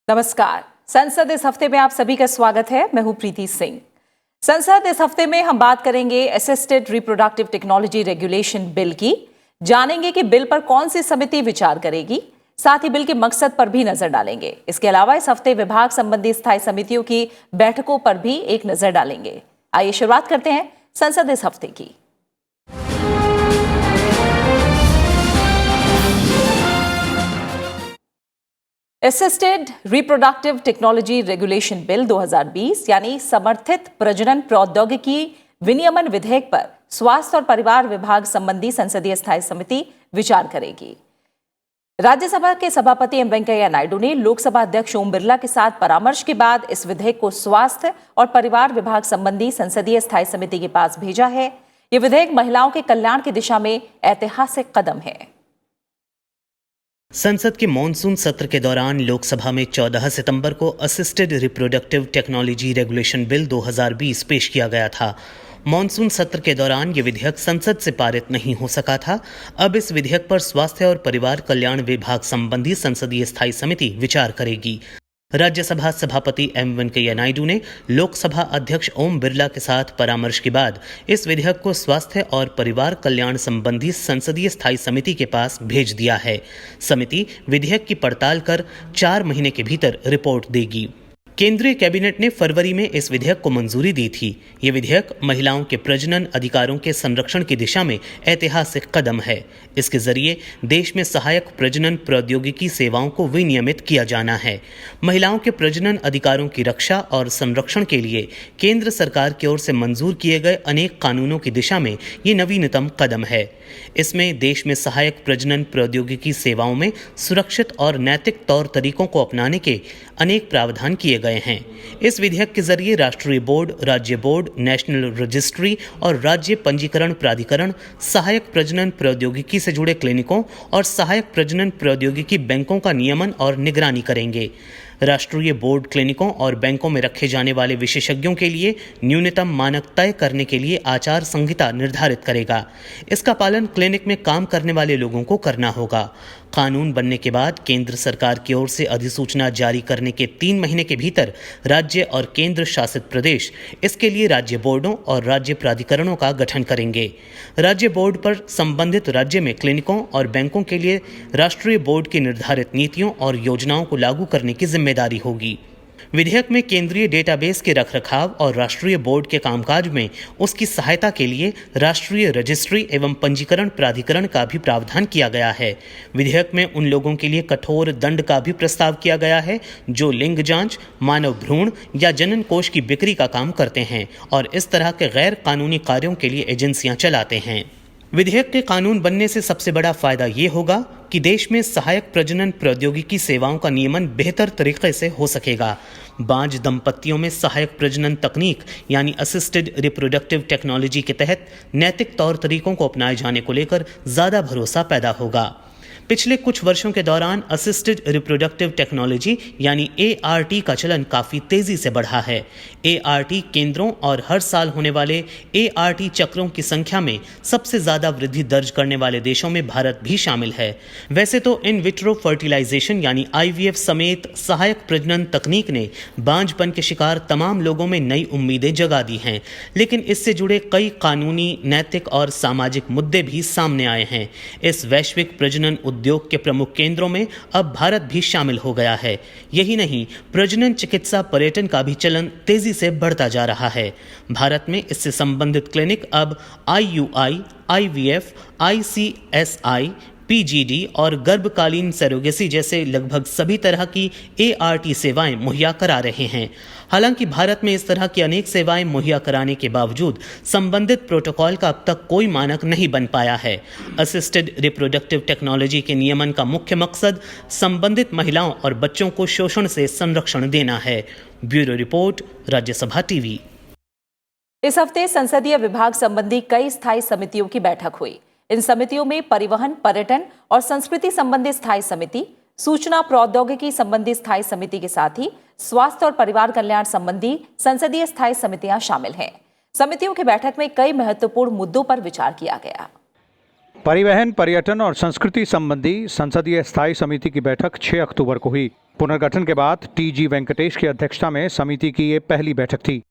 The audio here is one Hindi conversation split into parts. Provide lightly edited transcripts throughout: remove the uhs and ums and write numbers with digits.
नमस्कार। संसद इस हफ्ते में आप सभी का स्वागत है। मैं हूं प्रीति सिंह। संसद इस हफ्ते में हम बात करेंगे assisted reproductive technology regulation bill की। जानेंगे कि बिल पर कौन सी समिति विचार करेगी, साथ ही बिल के मकसद पर भी नजर डालेंगे। इसके अलावा इस हफ्ते विभाग संबंधी स्थायी समितियों की बैठकों पर भी एक नजर डालेंगे। आइए शुरुआत करते हैं संसद इस हफ्ते की। Assisted reproductive technology regulation bill 2020 यानी समर्थित प्रजनन प्रौद्योगिकी विनियमन विधेयक पर स्वास्थ्य और परिवार विभाग संबंधी संसदीय स्थायी समिति विचार करेगी। राज्यसभा के सभापति एम वेंकैया नायडू ने लोकसभा अध्यक्ष ओम बिरला के साथ परामर्श के बाद इस विधेयक को स्वास्थ्य और परिवार विभाग संबंधी संसदीय स्थायी समिति के पास भेजा है। यह विधेयक महिलाओं के कल्याण की दिशा में ऐतिहासिक कदम है। संसद के मॉनसून सत्र के दौरान लोकसभा में 14 सितंबर को assisted reproductive technology regulation bill 2020 पेश किया गया था। मॉनसून सत्र के दौरान ये विधेयक संसद से पारित नहीं हो सका था। अब इस विधेयक पर स्वास्थ्य और परिवार कल्याण विभाग संबंधी संसदीय स्थायी समिति विचार करेगी। राज्यसभा सभापति एम वेंकैया नायडू ने लोकसभा अध्यक्ष ओम बिरला के साथ परामर्श के बाद इस विधेयक को स्वास्थ्य और परिवार कल्याण संबंधी संसदीय स्थायी समिति के पास भेज दिया है। समिति विधेयक की पड़ताल कर 4 महीने के भीतर रिपोर्ट देगी। केंद्रीय कैबिनेट ने फरवरी में इस विधेयक को मंजूरी दी थी। ये विधेयक महिलाओं के प्रजनन अधिकारों के संरक्षण की दिशा में ऐतिहासिक कदम है। इसके जरिए देश में सहायक प्रजनन प्रौद्योगिकी सेवाओं को विनियमित किया जाना है। महिलाओं के प्रजनन अधिकारों की रक्षा और संरक्षण के लिए केंद्र सरकार की ओर से मंजूर किए गए अनेक कानूनों की दिशा में ये नवीनतम कदम है। इसमें देश में सहायक प्रजनन प्रौद्योगिकी सेवाओं में सुरक्षित और नैतिक तौर तरीकों को अपनाने के अनेक प्रावधान किए गए हैं। इस विधेयक के जरिए राष्ट्रीय बोर्ड, राज्य बोर्ड, नेशनल रजिस्ट्री और राज्य पंजीकरण प्राधिकरण सहायक प्रजनन प्रौद्योगिकी से जुड़े क्लिनिकों और सहायक प्रजनन प्रौद्योगिकी बैंकों का नियमन और निगरानी करेंगे। राष्ट्रीय बोर्ड क्लिनिकों और बैंकों में रखे जाने वाले विशेषज्ञों के लिए न्यूनतम मानक तय करने के लिए आचार संहिता निर्धारित करेगा। इसका पालन क्लिनिक में काम करने वाले लोगों को करना होगा। कानून बनने के बाद केंद्र सरकार की ओर से अधिसूचना जारी करने के 3 महीने के भीतर राज्य और केंद्र शासित प्रदेश इसके लिए राज्य बोर्डों और राज्य प्राधिकरणों का गठन करेंगे। राज्य बोर्ड पर संबंधित राज्य में क्लिनिकों और बैंकों के लिए राष्ट्रीय बोर्ड की निर्धारित नीतियों और योजनाओं को लागू करने की जिम्मेदारी होगी। विधेयक में केंद्रीय डेटाबेस के रखरखाव और राष्ट्रीय बोर्ड के कामकाज में उसकी सहायता के लिए राष्ट्रीय रजिस्ट्री एवं पंजीकरण प्राधिकरण का भी प्रावधान किया गया है। विधेयक में उन लोगों के लिए कठोर दंड का भी प्रस्ताव किया गया है जो लिंग जांच, मानव भ्रूण या जनन कोष की बिक्री का काम करते हैं और इस तरह के गैर कानूनी कार्यों के लिए एजेंसियां चलाते हैं। विधेयक के कानून बनने से सबसे बड़ा फायदा ये होगा कि देश में सहायक प्रजनन प्रौद्योगिकी सेवाओं का नियमन बेहतर तरीके से हो सकेगा। बांझ दंपतियों में सहायक प्रजनन तकनीक यानी असिस्टेड रिप्रोडक्टिव टेक्नोलॉजी के तहत नैतिक तौर तरीकों को अपनाए जाने को लेकर ज़्यादा भरोसा पैदा होगा। पिछले कुछ वर्षों के दौरान असिस्टेड रिप्रोडक्टिव टेक्नोलॉजी यानी ART का चलन काफ़ी तेज़ी से बढ़ा है। ART केंद्रों और हर साल होने वाले ART चक्रों की संख्या में सबसे ज़्यादा वृद्धि दर्ज करने वाले देशों में भारत भी शामिल है। वैसे तो इन विट्रो फर्टिलाइजेशन यानी IVF समेत सहायक प्रजनन तकनीक ने बांझपन के शिकार तमाम लोगों में नई उम्मीदें जगा दी हैं, लेकिन इससे जुड़े कई कानूनी, नैतिक और सामाजिक मुद्दे भी सामने आए हैं। इस वैश्विक प्रजनन उद्योग के प्रमुख केंद्रों में अब भारत भी शामिल हो गया है। यही नहीं, प्रजनन चिकित्सा पर्यटन का भी चलन तेजी से बढ़ता जा रहा है। भारत में इससे संबंधित क्लिनिक अब IUI, IVF, ICSI, PGD और गर्भकालीन सरोगेसी जैसे लगभग सभी तरह की ART सेवाएं मुहैया करा रहे हैं। हालांकि भारत में इस तरह की अनेक सेवाएं मुहैया कराने के बावजूद संबंधित प्रोटोकॉल का अब तक कोई मानक नहीं बन पाया है। असिस्टेड रिप्रोडक्टिव टेक्नोलॉजी के नियमन का मुख्य मकसद संबंधित महिलाओं और बच्चों को शोषण से संरक्षण देना है। Bureau report, Rajya Sabha TV. इस हफ्ते संसदीय विभाग संबंधी कई स्थायी समितियों की बैठक हुई। इन समितियों में परिवहन, पर्यटन और संस्कृति संबंधी स्थायी समिति, सूचना प्रौद्योगिकी संबंधी स्थायी समिति के साथ ही स्वास्थ्य और परिवार कल्याण संबंधी संसदीय स्थायी समितियां शामिल हैं। समितियों की बैठक में कई महत्वपूर्ण मुद्दों पर विचार किया गया। परिवहन, पर्यटन और संस्कृति संबंधी संसदीय स्थायी समिति की बैठक 6 अक्टूबर को हुई। पुनर्गठन के बाद टी.जी. वेंकटेश की अध्यक्षता में समिति की ये पहली बैठक थी।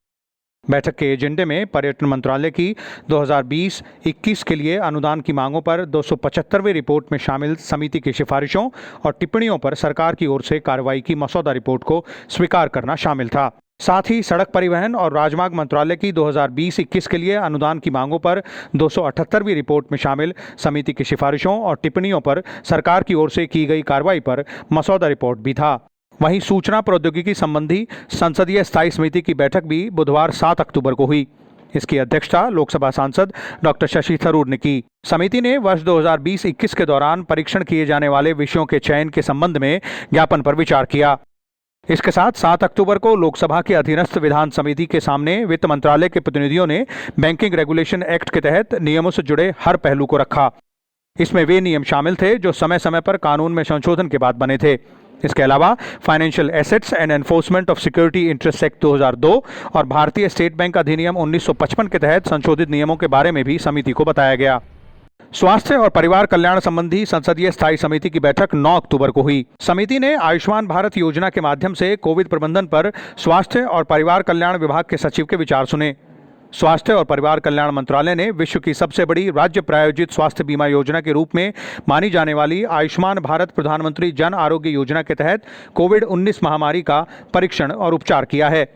बैठक के एजेंडे में पर्यटन मंत्रालय की 2020-21 के लिए अनुदान की मांगों पर 275वीं रिपोर्ट में शामिल समिति की सिफारिशों और टिप्पणियों पर सरकार की ओर से कार्रवाई की मसौदा रिपोर्ट को स्वीकार करना शामिल था। साथ ही सड़क परिवहन और राजमार्ग मंत्रालय की 2020-21 के लिए अनुदान की मांगों पर 278वीं रिपोर्ट में शामिल समिति की सिफारिशों और टिप्पणियों पर सरकार की ओर से की गई कार्रवाई पर मसौदा रिपोर्ट भी था। वहीं सूचना प्रौद्योगिकी संबंधी संसदीय स्थायी समिति की बैठक भी बुधवार 7 अक्टूबर को हुई। इसकी अध्यक्षता लोकसभा सांसद डॉक्टर शशि थरूर ने की। समिति ने वर्ष 2020-21 के दौरान परीक्षण किए जाने वाले विषयों के चयन के संबंध में ज्ञापन पर विचार किया। इसके साथ 7 अक्टूबर को लोकसभा के अधीनस्थ विधान समिति के सामने वित्त मंत्रालय के प्रतिनिधियों ने बैंकिंग रेगुलेशन एक्ट के तहत नियमों से जुड़े हर पहलू को रखा। इसमें वे नियम शामिल थे जो समय समय पर कानून में संशोधन के बाद बने थे। इसके अलावा financial assets and enforcement of security interest act 2002 और भारतीय स्टेट बैंक अधिनियम 1955 के तहत संशोधित नियमों के बारे में भी समिति को बताया गया। स्वास्थ्य और परिवार कल्याण संबंधी संसदीय स्थायी समिति की बैठक 9 अक्टूबर को हुई। समिति ने आयुष्मान भारत योजना के माध्यम से कोविड प्रबंधन पर स्वास्थ्य और परिवार कल्याण विभाग के सचिव के विचार सुने। स्वास्थ्य और परिवार कल्याण मंत्रालय ने विश्व की सबसे बड़ी राज्य प्रायोजित स्वास्थ्य बीमा योजना के रूप में मानी जाने वाली आयुष्मान भारत प्रधानमंत्री जन आरोग्य योजना के तहत कोविड-19 महामारी का परीक्षण और उपचार किया है।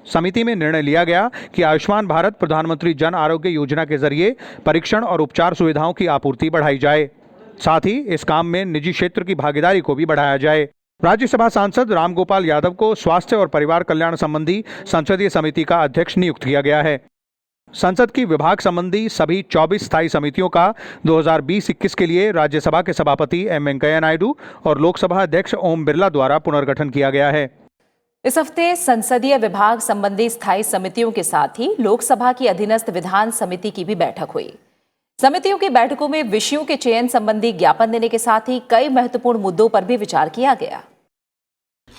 समिति में निर्णय लिया गया कि आयुष्मान भारत प्रधानमंत्री जन आरोग्य योजना के जरिए परीक्षण और उपचार सुविधाओं की आपूर्ति बढ़ाई जाए। साथ ही इस काम में निजी क्षेत्र की भागीदारी को भी बढ़ाया जाए। राज्यसभा सांसद रामगोपाल यादव को स्वास्थ्य और परिवार कल्याण संबंधी संसदीय समिति का अध्यक्ष नियुक्त किया गया है। संसद की विभाग संबंधी सभी 24 स्थायी समितियों का 2020-21 के लिए राज्यसभा के सभापति एम वेंकैया नायडू और लोकसभा अध्यक्ष ओम बिरला द्वारा पुनर्गठन किया गया है। इस हफ्ते संसदीय विभाग संबंधी स्थायी समितियों के साथ ही लोकसभा की अधीनस्थ विधान समिति की भी बैठक हुई। समितियों की बैठकों में विषयों के चयन संबंधी ज्ञापन देने के साथ ही कई महत्वपूर्ण मुद्दों पर भी विचार किया गया।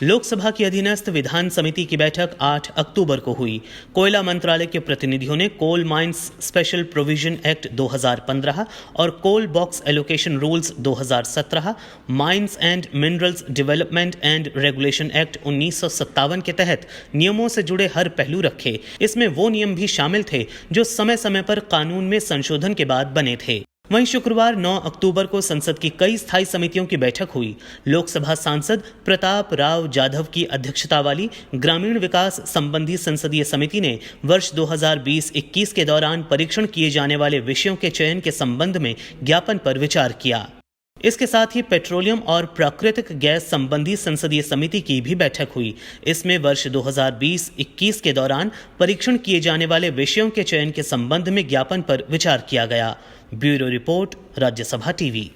लोकसभा की अधीनस्थ विधान समिति की बैठक 8 अक्टूबर को हुई। कोयला मंत्रालय के प्रतिनिधियों ने coal mines special provision act 2015 और कोल बॉक्स allocation rules 2017, mines and minerals development and regulation act 1957 के तहत नियमों से जुड़े हर पहलू रखे। इसमें वो नियम भी शामिल थे जो समय समय पर कानून में संशोधन के बाद बने थे। वहीं शुक्रवार 9 अक्टूबर को संसद की कई स्थायी समितियों की बैठक हुई। लोकसभा सांसद प्रताप राव जाधव की अध्यक्षता वाली ग्रामीण विकास संबंधी संसदीय समिति ने वर्ष 2020-21 के दौरान परीक्षण किए जाने वाले विषयों के चयन के संबंध में ज्ञापन पर विचार किया। इसके साथ ही पेट्रोलियम और प्राकृतिक गैस संबंधी संसदीय समिति की भी बैठक हुई। इसमें वर्ष 2020-21 के दौरान परीक्षण किए जाने वाले विषयों के चयन के संबंध में ज्ञापन पर विचार किया गया। Bureau report, Rajya Sabha TV.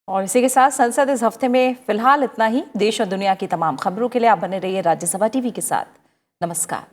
और इसी के साथ संसद इस हफ्ते में फिलहाल इतना ही। देश और दुनिया की तमाम खबरों के लिए आप बने रहिए राज्यसभा टीवी के साथ। नमस्कार।